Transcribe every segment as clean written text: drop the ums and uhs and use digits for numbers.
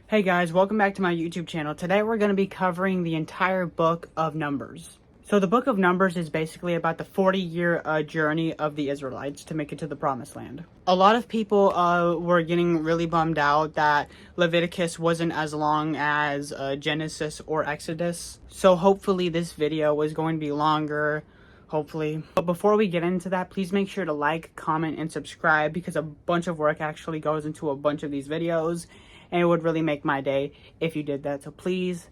Hey guys, welcome back to my YouTube channel. Today we're going to be covering the entire book of Numbers. So the book of Numbers is basically about the 40-year journey of the Israelites to make it to the Promised Land. A lot of people were getting really bummed out that Leviticus wasn't as long as Genesis or Exodus. So hopefully this video is going to be longer. Hopefully. But before we get into that, please make sure to like, comment, and subscribe because a bunch of work actually goes into a bunch of these videos. And it would really make my day if you did that. So please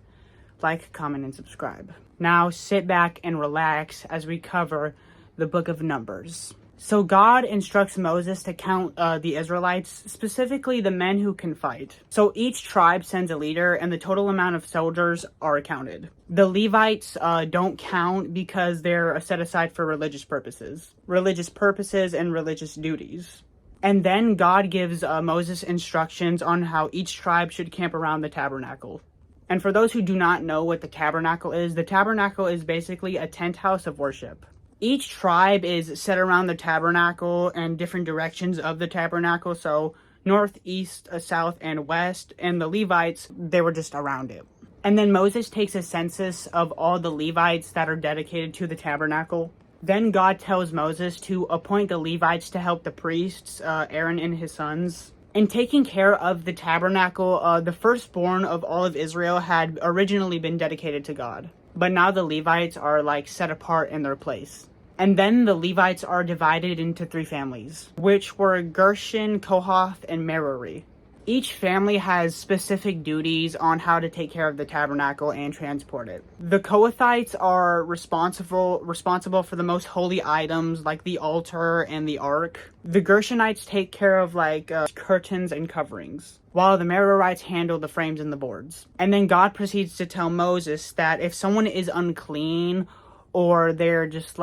like, comment, and subscribe. Now sit back and relax as we cover the book of Numbers. So God instructs Moses to count the Israelites, specifically the men who can fight. So each tribe sends a leader and the total amount of soldiers are counted. The Levites don't count because they're set aside for religious purposes and religious duties. And then God gives Moses instructions on how each tribe should camp around the tabernacle. And for those who do not know what the tabernacle is basically a tent house of worship. Each tribe is set around the tabernacle and different directions of the tabernacle. So north, east, south, and west. And the Levites, they were just around it. And then Moses takes a census of all the Levites that are dedicated to the tabernacle. Then God tells Moses to appoint the Levites to help the priests, Aaron and his sons. In taking care of the tabernacle, the firstborn of all of Israel had originally been dedicated to God. But now the Levites are set apart in their place. And then the Levites are divided into 3 families, which were Gershon, Kohath, and Merari. Each family has specific duties on how to take care of the tabernacle and transport it. The Kohathites are responsible for the most holy items like the altar and the ark. The Gershonites take care of curtains and coverings, while the Merarites handle the frames and the boards. And then God proceeds to tell Moses that if someone is unclean or they're just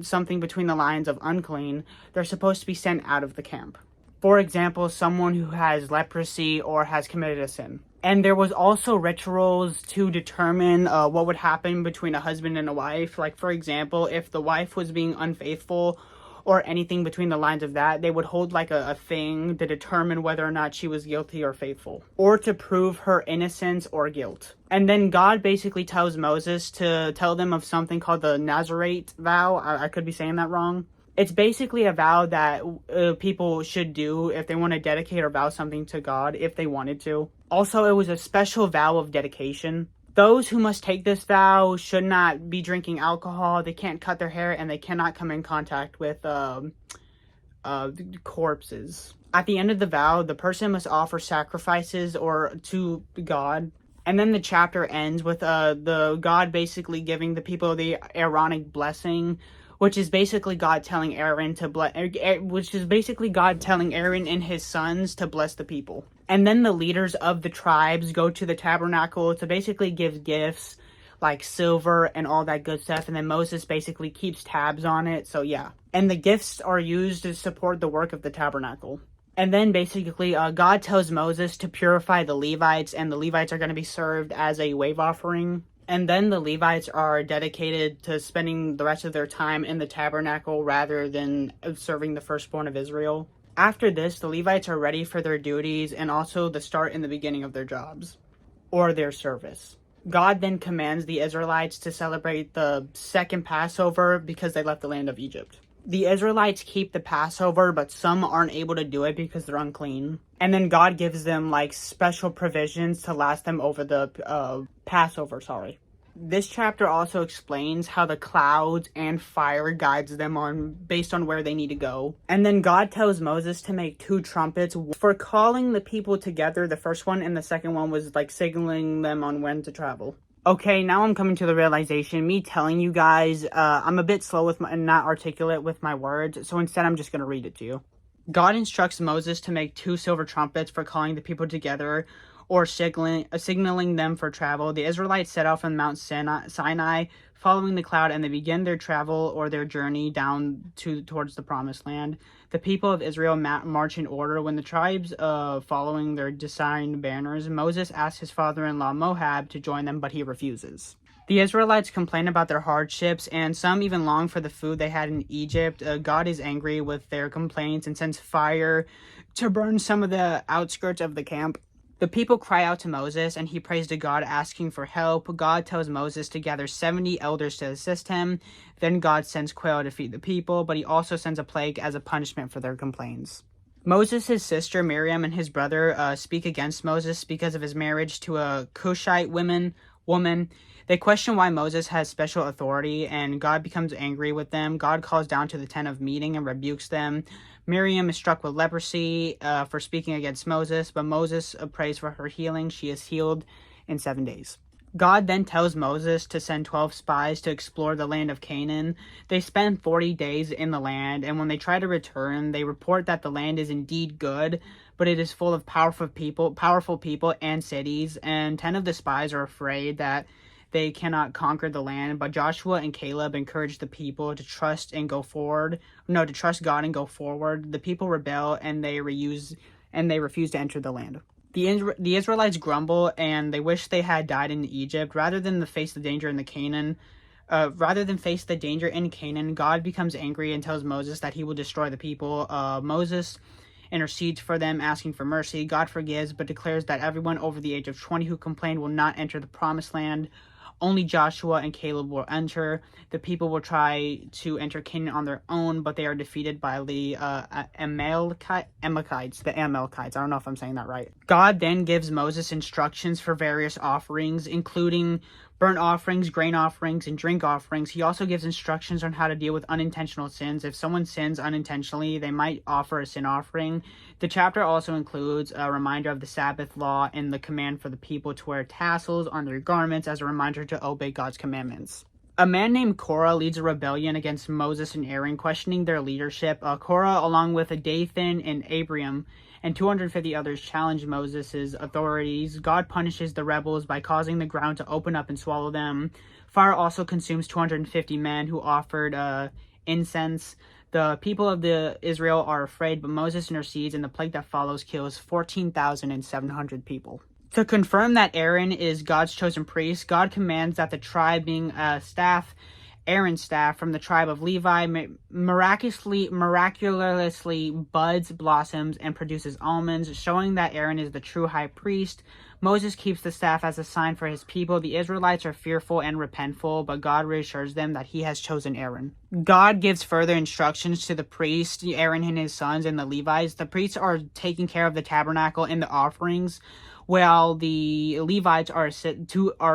something between the lines of unclean, they're supposed to be sent out of the camp. For example, someone who has leprosy or has committed a sin. And there was also rituals to determine what would happen between a husband and a wife. Like, for example, if the wife was being unfaithful or anything between the lines of that, they would hold a thing to determine whether or not she was guilty or faithful, or to prove her innocence or guilt. And then God basically tells Moses to tell them of something called the Nazarite vow. I could be saying that wrong. It's basically a vow that people should do if they want to dedicate or vow something to God, if they wanted to. Also, it was a special vow of dedication. Those who must take this vow should not be drinking alcohol, they can't cut their hair, and they cannot come in contact with corpses. At the end of the vow, the person must offer sacrifices to God. And then the chapter ends with the God basically giving the people the Aaronic blessing, which is basically God telling Aaron and his sons to bless the people. And then the leaders of the tribes go to the tabernacle to basically give gifts like silver and all that good stuff. And then Moses basically keeps tabs on it. So yeah. And the gifts are used to support the work of the tabernacle. And then basically God tells Moses to purify the Levites, and the Levites are going to be served as a wave offering. And then the Levites are dedicated to spending the rest of their time in the tabernacle rather than serving the firstborn of Israel. After this, the Levites are ready for their duties and also the start and the beginning of their jobs or their service. God then commands the Israelites to celebrate the second Passover because they left the land of Egypt. The Israelites keep the Passover, but some aren't able to do it because they're unclean. And then God gives them special provisions to last them over the Passover. This chapter also explains how the clouds and fire guides them based on where they need to go. And then God tells Moses to make 2 trumpets for calling the people together. The first one and the second one was signaling them on when to travel. Okay, now I'm coming to the realization, me telling you guys, I'm a bit slow and not articulate with my words, so instead I'm just going to read it to you. God instructs Moses to make 2 silver trumpets for calling the people together or signaling them for travel. The Israelites set off on Mount Sinai, following the cloud, and they begin their travel or their journey down towards the Promised Land. The people of Israel march in order. When the tribes following their designed banners, Moses asks his father-in-law Moab to join them, but he refuses. The Israelites complain about their hardships, and some even long for the food they had in Egypt. God is angry with their complaints and sends fire to burn some of the outskirts of the camp. The people cry out to Moses, and he prays to God, asking for help. God tells Moses to gather 70 elders to assist him. Then God sends quail to feed the people, but he also sends a plague as a punishment for their complaints. Moses' sister Miriam and his brother speak against Moses because of his marriage to a Cushite woman. They question why Moses has special authority, and God becomes angry with them. God calls down to the tent of meeting and rebukes them. Miriam is struck with leprosy for speaking against Moses, but Moses prays for her healing. She is healed in 7 days. God then tells Moses to send 12 spies to explore the land of Canaan. They spend 40 days in the land, and when they try to return, they report that the land is indeed good, but it is full of powerful people and cities, and 10 of the spies are afraid that they cannot conquer the land, but Joshua and Caleb encourage the people to trust God and go forward. The people rebel, and they refuse to enter the land. The Israelites grumble, and they wish they had died in Egypt rather than face the danger in Canaan. God becomes angry and tells Moses that he will destroy the people. Moses intercedes for them, asking for mercy. God forgives, but declares that everyone over the age of 20 who complained will not enter the promised land. Only Joshua and Caleb will enter. The people will try to enter Canaan on their own, but they are defeated by the Amalekites. I don't know if I'm saying that right. God then gives Moses instructions for various offerings, including burnt offerings, grain offerings, and drink offerings. He also gives instructions on how to deal with unintentional sins. If someone sins unintentionally, they might offer a sin offering. The chapter also includes a reminder of the Sabbath law and the command for the people to wear tassels on their garments as a reminder to obey God's commandments. A man named Korah leads a rebellion against Moses and Aaron, questioning their leadership. Korah, along with Dathan and Abiram, and 250 others challenge Moses' authorities. God punishes the rebels by causing the ground to open up and swallow them. Fire also consumes 250 men who offered incense. The people of Israel are afraid, but Moses intercedes, and the plague that follows kills 14,700 people. To confirm that Aaron is God's chosen priest, God commands that the tribe being Aaron's staff from the tribe of Levi miraculously buds, blossoms, and produces almonds, showing that Aaron is the true high priest. Moses keeps the staff as a sign for his people. The Israelites are fearful and repentful, but God reassures them that he has chosen Aaron. God gives further instructions to the priests, Aaron and his sons, and the Levites. The priests are taking care of the tabernacle and the offerings, while the Levites are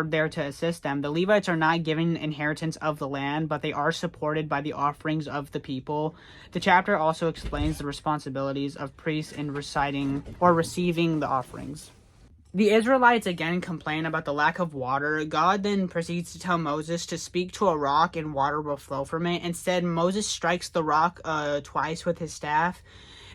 there to assist them. The Levites are not given inheritance of the land, but they are supported by the offerings of the people. The chapter also explains the responsibilities of priests in reciting or receiving the offerings. The Israelites again complain about the lack of water. God then proceeds to tell Moses to speak to a rock and water will flow from it. Instead, Moses strikes the rock twice with his staff.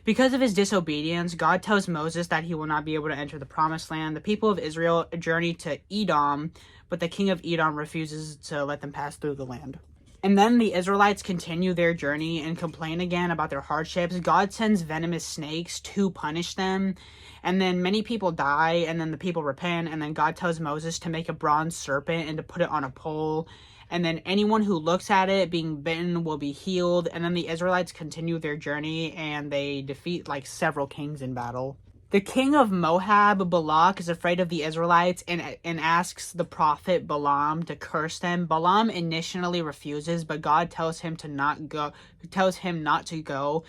Because of his disobedience, God tells Moses that he will not be able to enter the promised land. The people of Israel journey to Edom, but the king of Edom refuses to let them pass through the land. And then the Israelites continue their journey and complain again about their hardships. God sends venomous snakes to punish them. And then many people die, and then the people repent. And then God tells Moses to make a bronze serpent and to put it on a pole. And then anyone who looks at it being bitten will be healed. And then the Israelites continue their journey, and they defeat several kings in battle. The king of Moab, Balak, is afraid of the Israelites and asks the prophet Balaam to curse them. Balaam initially refuses, but God tells him not to go.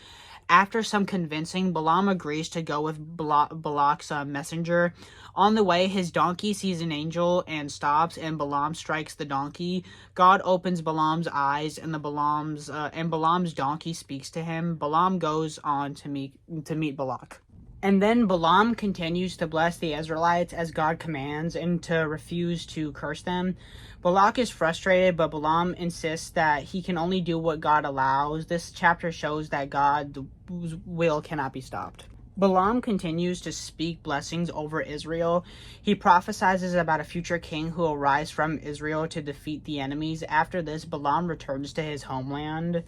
After some convincing, Balaam agrees to go with Balak's messenger. On the way, his donkey sees an angel and stops, and Balaam strikes the donkey. God opens Balaam's eyes, and Balaam's donkey speaks to him. Balaam goes on to meet Balak. And then Balaam continues to bless the Israelites as God commands and to refuse to curse them. Balak is frustrated, but Balaam insists that he can only do what God allows. This chapter shows that God's will cannot be stopped. Balaam continues to speak blessings over Israel. He prophesies about a future king who will rise from Israel to defeat the enemies. After this, Balaam returns to his homeland.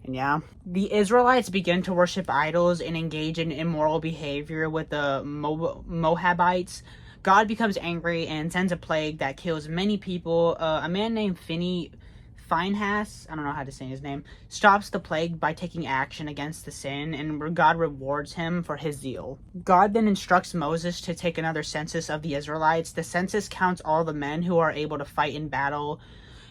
And the Israelites begin to worship idols and engage in immoral behavior with the Moabites. God becomes angry and sends a plague that kills many people. A man named Phinehas, I don't know how to say his name, stops the plague by taking action against the sin, and God rewards him for his zeal. God then instructs Moses to take another census of the Israelites. The census counts all the men who are able to fight in battle.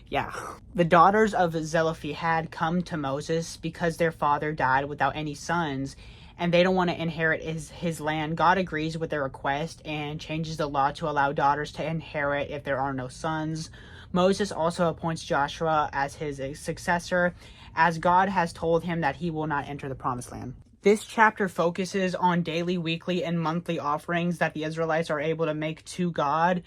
Yeah. The daughters of Zelophehad come to Moses because their father died without any sons, and they don't want to inherit his land. God agrees with their request and changes the law to allow daughters to inherit if there are no sons. Moses also appoints Joshua as his successor, as God has told him that he will not enter the promised land. This chapter focuses on daily, weekly, and monthly offerings that the Israelites are able to make to God.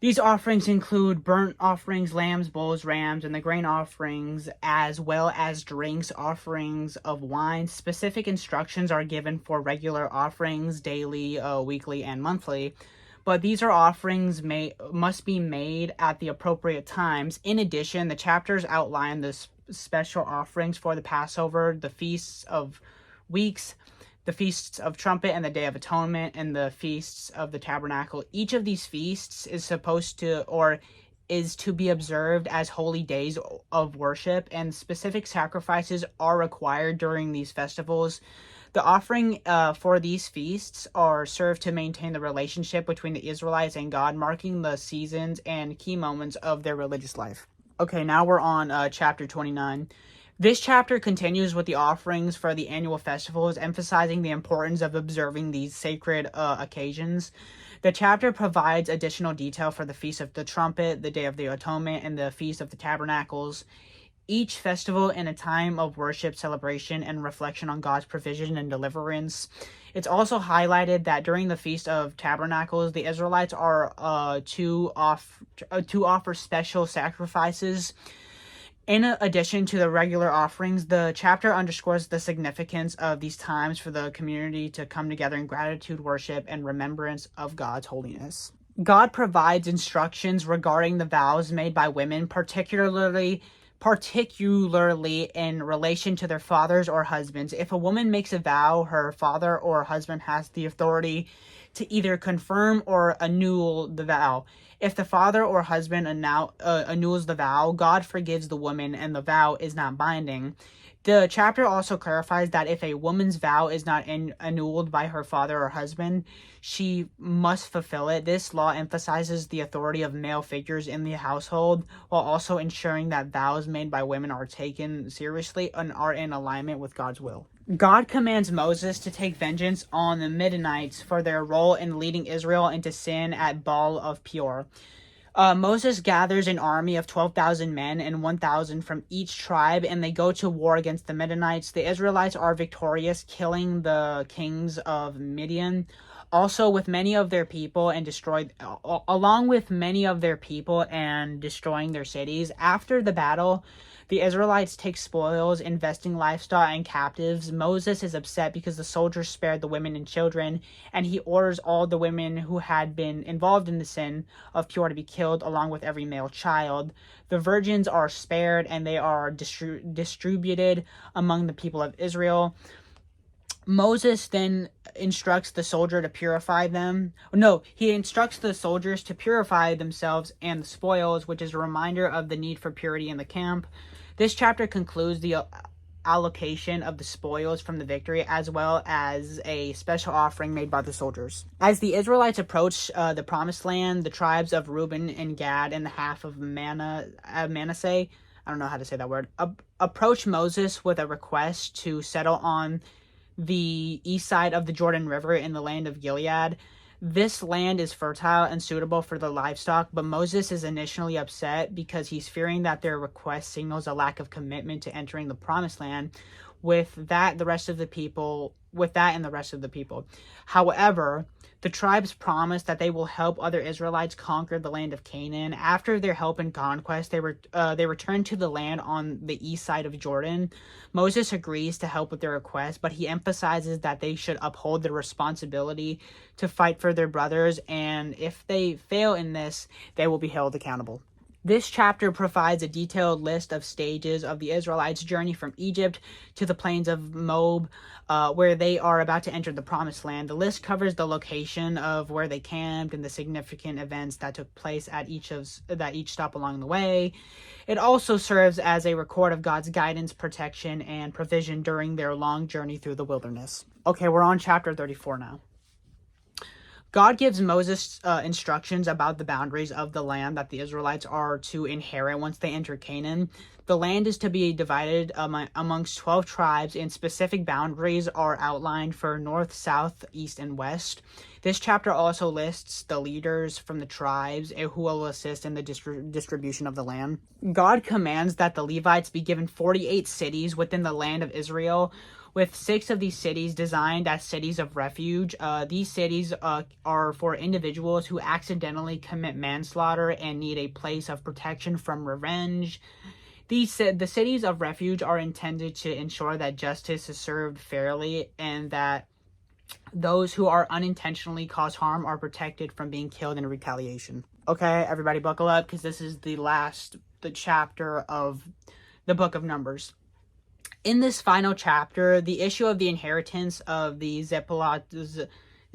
These offerings include burnt offerings, lambs, bulls, rams, and the grain offerings, as well as drinks, offerings of wine. Specific instructions are given for regular offerings, daily, weekly, and monthly. But these are offerings must be made at the appropriate times. In addition, the chapters outline the special offerings for the Passover, the Feasts of Weeks, the Feasts of Trumpet and the Day of Atonement, and the Feasts of the Tabernacle. Each of these feasts is to be observed as holy days of worship, and specific sacrifices are required during these festivals. The offering for these feasts are served to maintain the relationship between the Israelites and God, marking the seasons and key moments of their religious life. Okay, now we're on chapter 29. This chapter continues with the offerings for the annual festivals, emphasizing the importance of observing these sacred occasions. The chapter provides additional detail for the Feast of the Trumpet, the Day of the Atonement, and the Feast of the Tabernacles. Each festival in a time of worship, celebration, and reflection on God's provision and deliverance. It's also highlighted that during the Feast of Tabernacles, the Israelites are to offer special sacrifices. In addition to the regular offerings, the chapter underscores the significance of these times for the community to come together in gratitude, worship, and remembrance of God's holiness. God provides instructions regarding the vows made by women, particularly in relation to their fathers or husbands. If a woman makes a vow, her father or husband has the authority to either confirm or annul the vow. If the father or husband annuls the vow, God forgives the woman and the vow is not binding. The chapter also clarifies that if a woman's vow is not annulled by her father or husband, she must fulfill it. This law emphasizes the authority of male figures in the household, while also ensuring that vows made by women are taken seriously and are in alignment with God's will. God commands Moses to take vengeance on the Midianites for their role in leading Israel into sin at Baal of Peor. Moses gathers an army of 12,000 men and 1,000 from each tribe, and they go to war against the Midianites. The Israelites are victorious, killing the kings of Midian, along with many of their people, and destroying their cities. After the battle, the Israelites take spoils, investing livestock and captives. Moses is upset because the soldiers spared the women and children, and he orders all the women who had been involved in the sin of Peor to be killed, along with every male child. The virgins are spared, and they are distributed among the people of Israel. Moses then instructs the soldiers to purify themselves and the spoils, which is a reminder of the need for purity in the camp. This chapter concludes the allocation of the spoils from the victory, as well as a special offering made by the soldiers. As the Israelites approach the promised land, the tribes of Reuben and Gad and the half of Manasseh, I don't know how to say that word, approach Moses with a request to settle on the east side of the Jordan River in the land of Gilead. This land is fertile and suitable for the livestock, but Moses is initially upset because he's fearing that their request signals a lack of commitment to entering the promised land with that and the rest of the people. However, the tribes promise that they will help other Israelites conquer the land of Canaan. After their help in conquest, they return to the land on the east side of Jordan. Moses agrees to help with their request, but he emphasizes that they should uphold their responsibility to fight for their brothers, and if they fail in this, they will be held accountable. This chapter provides a detailed list of stages of the Israelites' journey from Egypt to the plains of Moab, where they are about to enter the Promised Land. The list covers the location of where they camped and the significant events that took place at each stop along the way. It also serves as a record of God's guidance, protection, and provision during their long journey through the wilderness. Okay, we're on chapter 34 now. God gives Moses instructions about the boundaries of the land that the Israelites are to inherit once they enter Canaan. The land is to be divided amongst 12 tribes, and specific boundaries are outlined for north, south, east, and west. This chapter also lists the leaders from the tribes who will assist in the distribution of the land. God commands that the Levites be given 48 cities within the land of Israel, with 6 of these cities designed as cities of refuge. These cities are for individuals who accidentally commit manslaughter and need a place of protection from revenge. The cities of refuge are intended to ensure that justice is served fairly and that those who are unintentionally cause harm are protected from being killed in retaliation. Okay, everybody buckle up, because this is the chapter of the book of Numbers. In this final chapter, the issue of the inheritance of the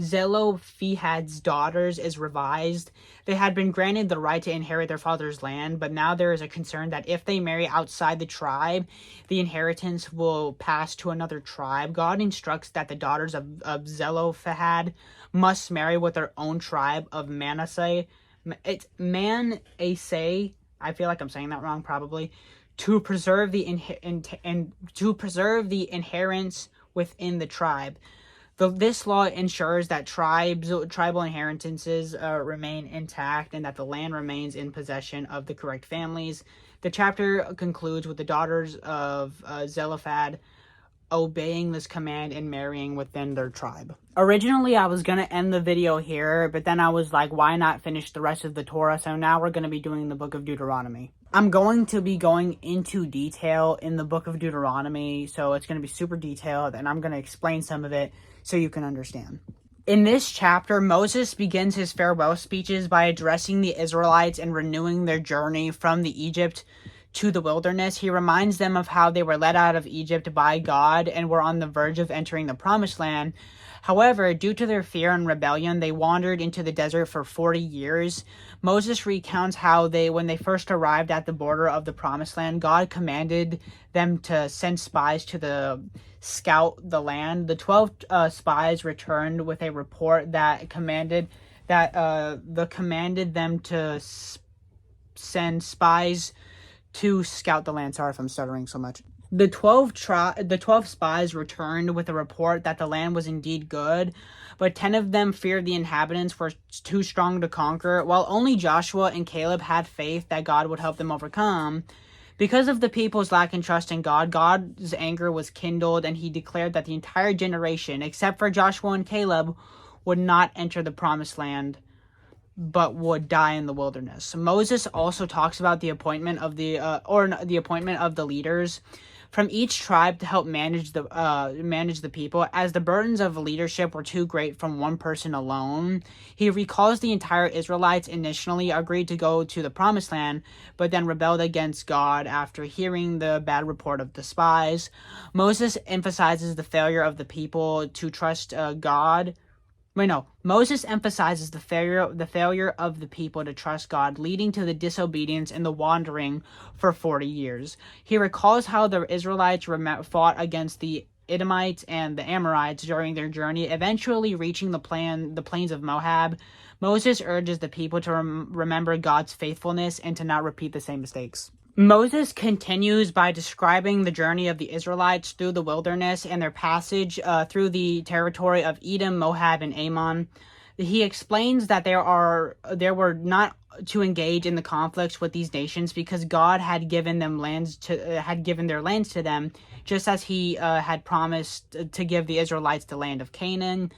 Zelophehad's daughters is revised. They had been granted the right to inherit their father's land, but now there is a concern that if they marry outside the tribe, the inheritance will pass to another tribe. God instructs that the daughters of Zelophehad must marry with their own tribe of Manasseh. It's Manasseh. I feel like I'm saying that wrong, probably. To preserve the inheritance within the tribe. This law ensures that tribal inheritances remain intact and that the land remains in possession of the correct families. The chapter concludes with the daughters of Zelophehad obeying this command and marrying within their tribe. Originally, I was going to end the video here, but then I was like, why not finish the rest of the Torah? So now we're going to be doing the book of Deuteronomy. I'm going to be going into detail in the book of Deuteronomy, so it's going to be super detailed, and I'm going to explain some of it so you can understand. In this chapter, Moses begins his farewell speeches by addressing the Israelites and renewing their journey from the Egypt to the wilderness. He reminds them of how they were led out of Egypt by God and were on the verge of entering the Promised Land. However, due to their fear and rebellion, they wandered into the desert for 40 years. Moses recounts how when they first arrived at the border of the Promised Land, God commanded them to send spies to scout the land. The 12 spies returned with a report that commanded them to send spies to scout the land. Sorry if I'm stuttering so much. The 12 spies returned with a report that the land was indeed good, but 10 of them feared the inhabitants were too strong to conquer, while only Joshua and Caleb had faith that God would help them overcome. Because of the people's lack in trust in God, God's anger was kindled, and he declared that the entire generation, except for Joshua and Caleb, would not enter the Promised Land, but would die in the wilderness. Moses also talks about the appointment of the leaders from each tribe to help manage the people, as the burdens of leadership were too great from one person alone. He recalls the entire Israelites initially agreed to go to the Promised Land, but then rebelled against God after hearing the bad report of the spies. Moses emphasizes the failure of the people to trust God. Moses emphasizes the failure of the people to trust God, leading to the disobedience and the wandering for 40 years. He recalls how the Israelites fought against the Edomites and the Amorites during their journey, eventually reaching the plains of Moab. Moses urges the people to remember God's faithfulness and to not repeat the same mistakes. Moses continues by describing the journey of the Israelites through the wilderness and their passage through the territory of Edom, Moab, and Ammon. He explains that they were not to engage in the conflicts with these nations because God had given their lands to them, just as he had promised to give the Israelites the land of Canaan.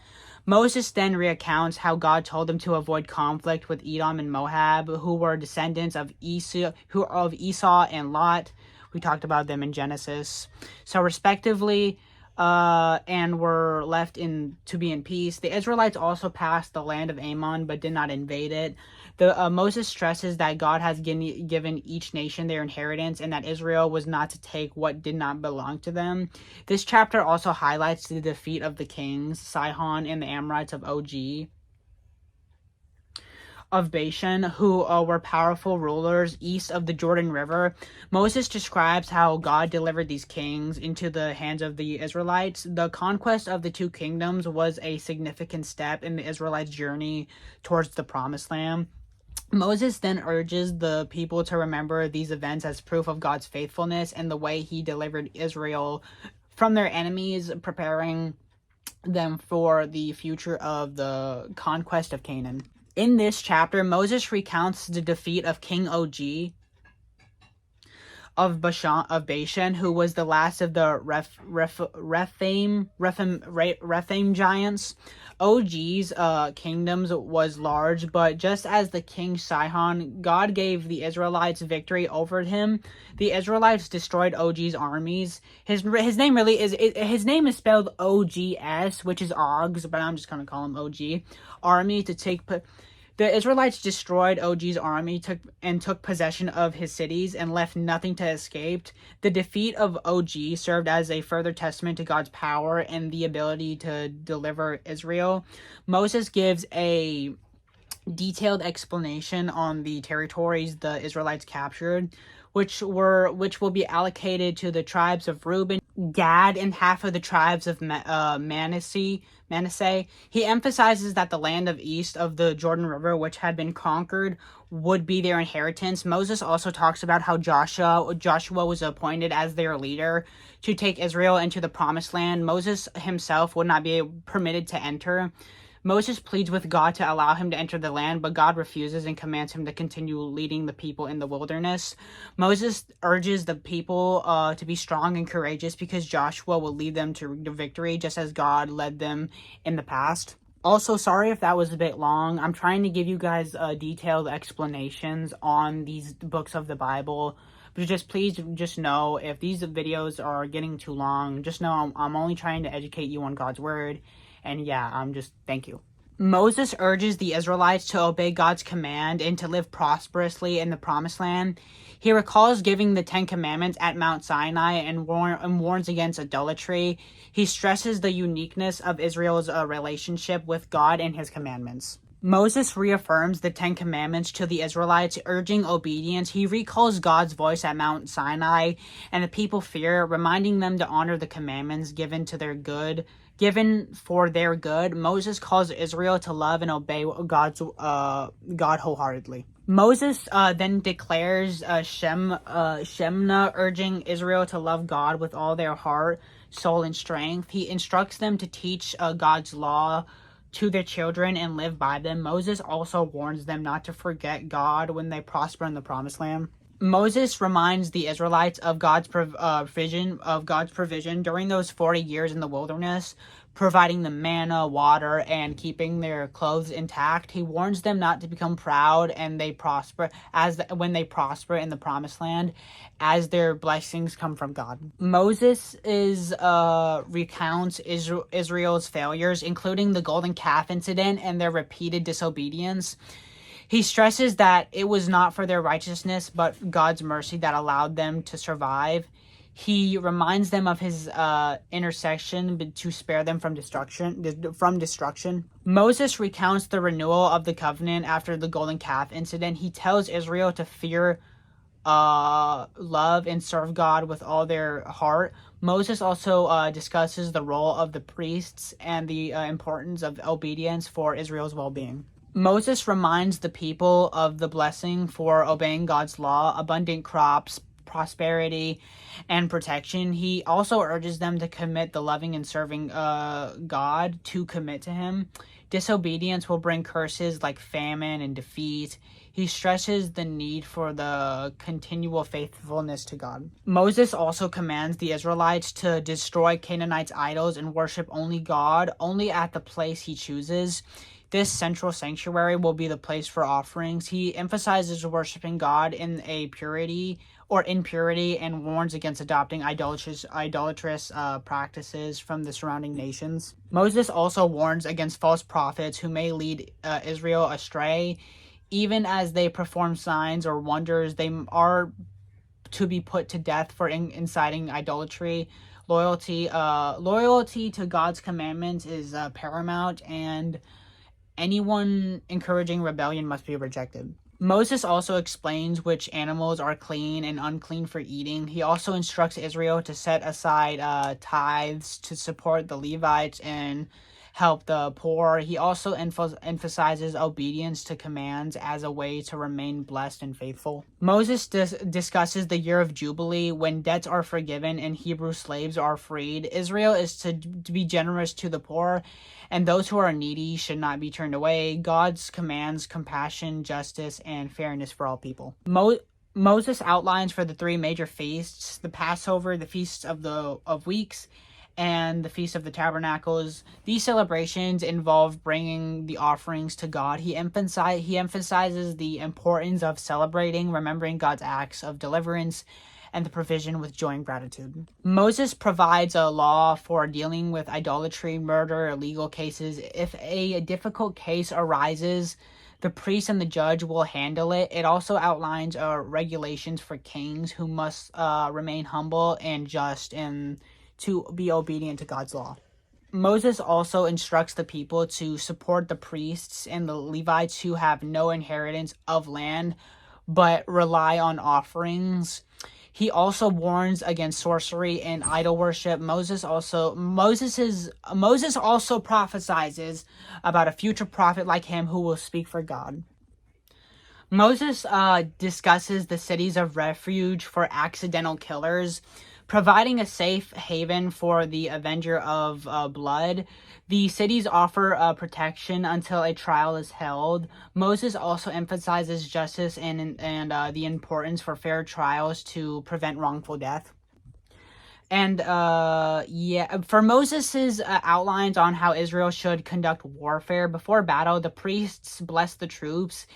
Moses then recounts how God told them to avoid conflict with Edom and Moab, who were descendants of Esau and Lot. We talked about them in Genesis. So respectively, and were left to be in peace. The Israelites also passed the land of Ammon, but did not invade it. Moses stresses that God has given each nation their inheritance, and that Israel was not to take what did not belong to them. This chapter also highlights the defeat of the kings, Sihon and the Amorites of Bashan, who were powerful rulers east of the Jordan River. Moses describes how God delivered these kings into the hands of the Israelites. The conquest of the two kingdoms was a significant step in the Israelites' journey towards the Promised Land. Moses then urges the people to remember these events as proof of God's faithfulness and the way he delivered Israel from their enemies, preparing them for the future of the conquest of Canaan. In this chapter, Moses recounts the defeat of King Og of Bashan, who was the last of the Rephaim giants. Og's kingdoms was large, but just as the king Sihon, God gave the Israelites victory over him. The Israelites destroyed Og's armies. His name is spelled OGS, which is Og's, but I'm just gonna call him OG. Army to take. The Israelites destroyed Og's army, took possession of his cities, and left nothing to escape. The defeat of Og served as a further testament to God's power and the ability to deliver Israel. Moses gives a detailed explanation on the territories the Israelites captured, which will be allocated to the tribes of Reuben, Gad, and half of the tribes of Manasseh. He emphasizes that the land of east of the Jordan River, which had been conquered, would be their inheritance. Moses also talks about how Joshua was appointed as their leader to take Israel into the Promised Land. Moses himself would not be permitted to enter. Moses pleads with God to allow him to enter the land, but God refuses and commands him to continue leading the people in the wilderness. Moses urges the people to be strong and courageous because Joshua will lead them to victory just as God led them in the past. Also, sorry if that was a bit long. I'm trying to give you guys detailed explanations on these books of the Bible. But please know if these videos are getting too long, just know I'm only trying to educate you on God's word. And yeah, thank you. Moses urges the Israelites to obey God's command and to live prosperously in the Promised Land. He recalls giving the 10 Commandments at Mount Sinai and warns against idolatry. He stresses the uniqueness of Israel's relationship with God and his commandments. Moses reaffirms the 10 Commandments to the Israelites, urging obedience. He recalls God's voice at Mount Sinai and the people fear, reminding them to honor the commandments given for their good. Moses calls Israel to love and obey God wholeheartedly. Moses then declares Shemna, urging Israel to love God with all their heart, soul, and strength. He instructs them to teach God's law to their children and live by them. Moses also warns them not to forget God when they prosper in the Promised Land. Moses reminds the Israelites of God's provision during those 40 years in the wilderness, providing them manna, water, and keeping their clothes intact. He warns them not to become proud when they prosper in the Promised Land, as their blessings come from God. Moses recounts Israel's failures, including the golden calf incident and their repeated disobedience. He stresses that it was not for their righteousness, but God's mercy that allowed them to survive. He reminds them of his intercession to spare them from destruction. Moses recounts the renewal of the covenant after the golden calf incident. He tells Israel to fear, love, and serve God with all their heart. Moses also discusses the role of the priests and the importance of obedience for Israel's well-being. Moses reminds the people of the blessing for obeying God's law, abundant crops, prosperity, and protection. He also urges them to commit the loving and serving God, to commit to him. Disobedience will bring curses like famine and defeat. He stresses the need for the continual faithfulness to God. Moses also commands the Israelites to destroy Canaanites' idols and worship only God, only at the place he chooses. This central sanctuary will be the place for offerings. He emphasizes worshiping God in purity and warns against adopting idolatrous practices from the surrounding nations. Moses also warns against false prophets who may lead Israel astray. Even as they perform signs or wonders, they are to be put to death for inciting idolatry. Loyalty to God's commandments is paramount, and anyone encouraging rebellion must be rejected. Moses also explains which animals are clean and unclean for eating. He also instructs Israel to set aside tithes to support the Levites and help the poor. He also emphasizes obedience to commands as a way to remain blessed and faithful. Moses discusses the year of Jubilee, when debts are forgiven and Hebrew slaves are freed. Israel is to be generous to the poor, and those who are needy should not be turned away. God's commands compassion, justice, and fairness for all people. Moses outlines for the three major feasts: the Passover, the Feast of Weeks, and the Feast of the Tabernacles. These celebrations involve bringing the offerings to God. He emphasizes the importance of celebrating, remembering God's acts of deliverance and the provision with joy and gratitude. Moses provides a law for dealing with idolatry, murder, or legal cases. If a difficult case arises, the priest and the judge will handle it. It also outlines regulations for kings who must remain humble and just and to be obedient to God's law. Moses also instructs the people to support the priests and the Levites who have no inheritance of land but rely on offerings. He also warns against sorcery and idol worship. Moses also prophesies about a future prophet like him who will speak for God. Moses discusses the cities of refuge for accidental killers, providing a safe haven for the avenger of blood. The cities offer protection until a trial is held. Moses also emphasizes justice and the importance for fair trials to prevent wrongful death. And for Moses's outlines on how Israel should conduct warfare before battle, the priests bless the troops,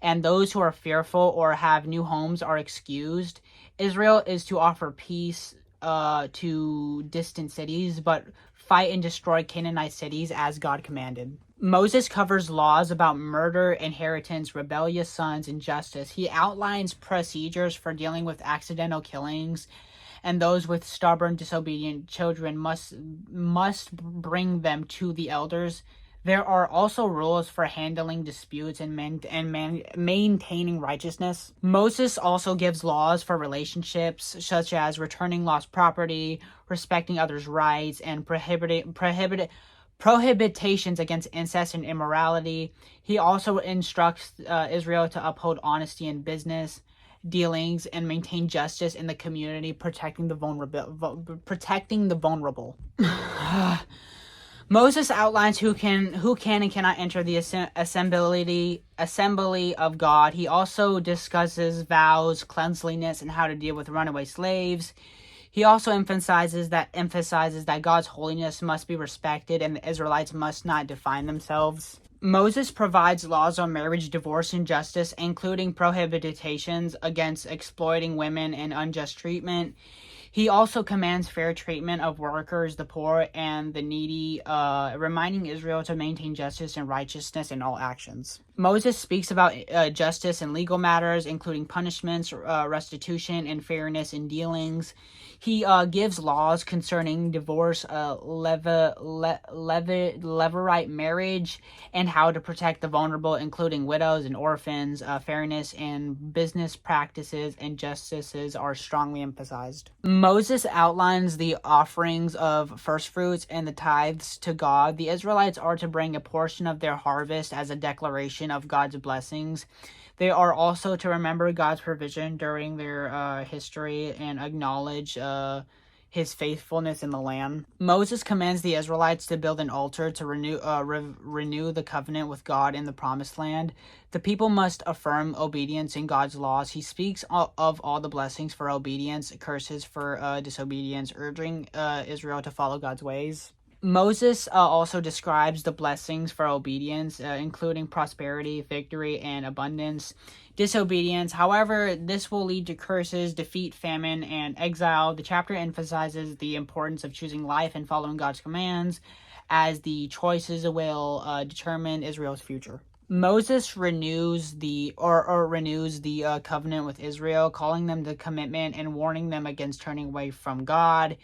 and those who are fearful or have new homes are excused. Israel is to offer peace to distant cities, but fight and destroy Canaanite cities as God commanded. Moses covers laws about murder, inheritance, rebellious sons, and justice. He outlines procedures for dealing with accidental killings, and those with stubborn, disobedient children must bring them to the elders. There are also rules for handling disputes and maintaining righteousness. Moses also gives laws for relationships, such as returning lost property, respecting others' rights, and prohibitions against incest and immorality. He also instructs Israel to uphold honesty in business dealings and maintain justice in the community, protecting the vulnerable. Moses outlines who can and cannot enter the assembly of God. He also discusses vows, cleanliness, and how to deal with runaway slaves. He also emphasizes that God's holiness must be respected and the Israelites must not define themselves. Moses provides laws on marriage, divorce, and justice, including prohibitions against exploiting women and unjust treatment. He also commands fair treatment of workers, the poor, and the needy, reminding Israel to maintain justice and righteousness in all actions. Moses speaks about justice in legal matters, including punishments, restitution, and fairness in dealings. He gives laws concerning divorce, levirate marriage, and how to protect the vulnerable, including widows and orphans. Fairness and business practices and justices are strongly emphasized. Moses outlines the offerings of first fruits and the tithes to God. The Israelites are to bring a portion of their harvest as a declaration of God's blessings. They are also to remember God's provision during their history and acknowledge his faithfulness in the land. Moses commands the Israelites to build an altar to renew the covenant with God in the promised land. The people must affirm obedience in God's laws. He speaks of all the blessings for obedience, curses for disobedience, urging Israel to follow God's ways. Moses also describes the blessings for obedience, including prosperity, victory, and abundance. Disobedience, however, this will lead to curses, defeat, famine, and exile. The chapter emphasizes the importance of choosing life and following God's commands, as the choices will determine Israel's future. Moses renews the covenant with Israel, calling them to commitment and warning them against turning away from God.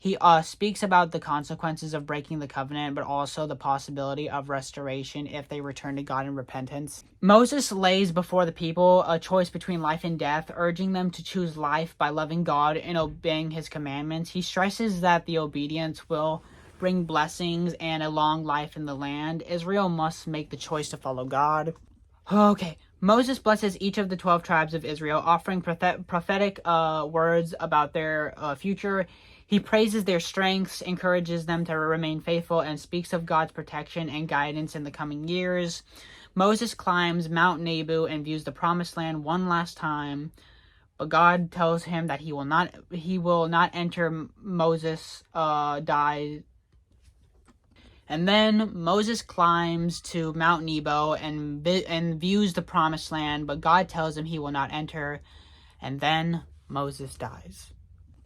He speaks about the consequences of breaking the covenant, but also the possibility of restoration if they return to God in repentance. Moses lays before the people a choice between life and death, urging them to choose life by loving God and obeying his commandments. He stresses that the obedience will bring blessings and a long life in the land. Israel must make the choice to follow God. Okay. Moses blesses each of the 12 tribes of Israel, offering prophetic words about their future. He praises their strengths, encourages them to remain faithful, and speaks of God's protection and guidance in the coming years. Moses climbs Mount Nebo and views the promised land one last time, but God tells him that he will not enter. Moses dies. And then Moses climbs to Mount Nebo and views the promised land, but God tells him he will not enter. And then Moses dies.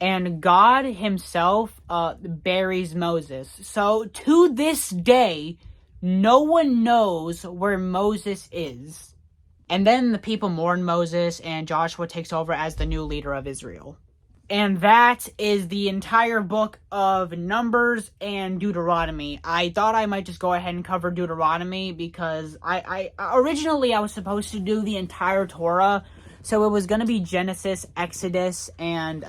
And God himself buries Moses. So to this day, no one knows where Moses is. And then the people mourn Moses, and Joshua takes over as the new leader of Israel. And that is the entire book of Numbers and Deuteronomy. I thought I might just go ahead and cover Deuteronomy because I originally I was supposed to do the entire Torah. So it was going to be Genesis, Exodus, and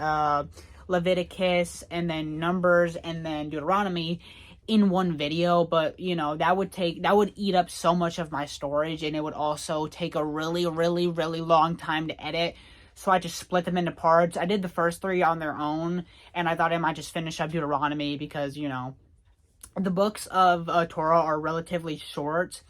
Leviticus, and then Numbers, and then Deuteronomy in one video. But, you know, that would eat up so much of my storage, and it would also take a really, really, really long time to edit. So I just split them into parts. I did the first 3 on their own, and I thought I might just finish up Deuteronomy because, you know, the books of Torah are relatively short.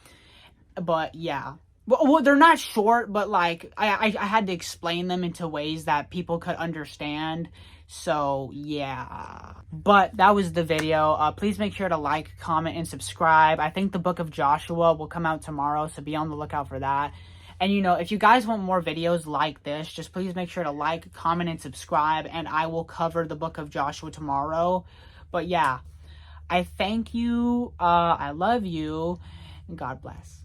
But, yeah. Well, they're not short, but, like, I had to explain them into ways that people could understand. So, yeah. But that was the video. Please make sure to like, comment, and subscribe. I think the book of Joshua will come out tomorrow, so be on the lookout for that. And, you know, if you guys want more videos like this, just please make sure to like, comment, and subscribe, and I will cover the book of Joshua tomorrow. But, yeah, I thank you, I love you, and God bless.